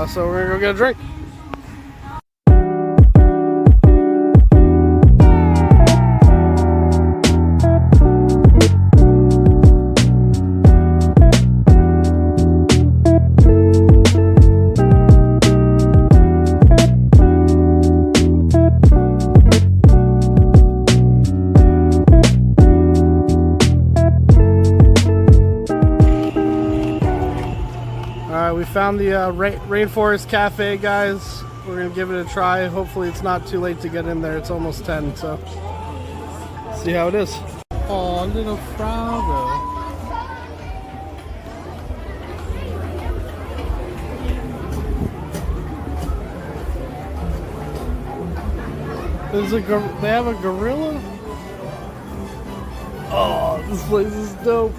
So we're gonna go get a drink. We found the Rainforest Cafe, guys. We're gonna give it a try. Hopefully it's not too late to get in there. It's almost 10, so see how it is. Oh, little froggo. They have a gorilla? Oh, this place is dope.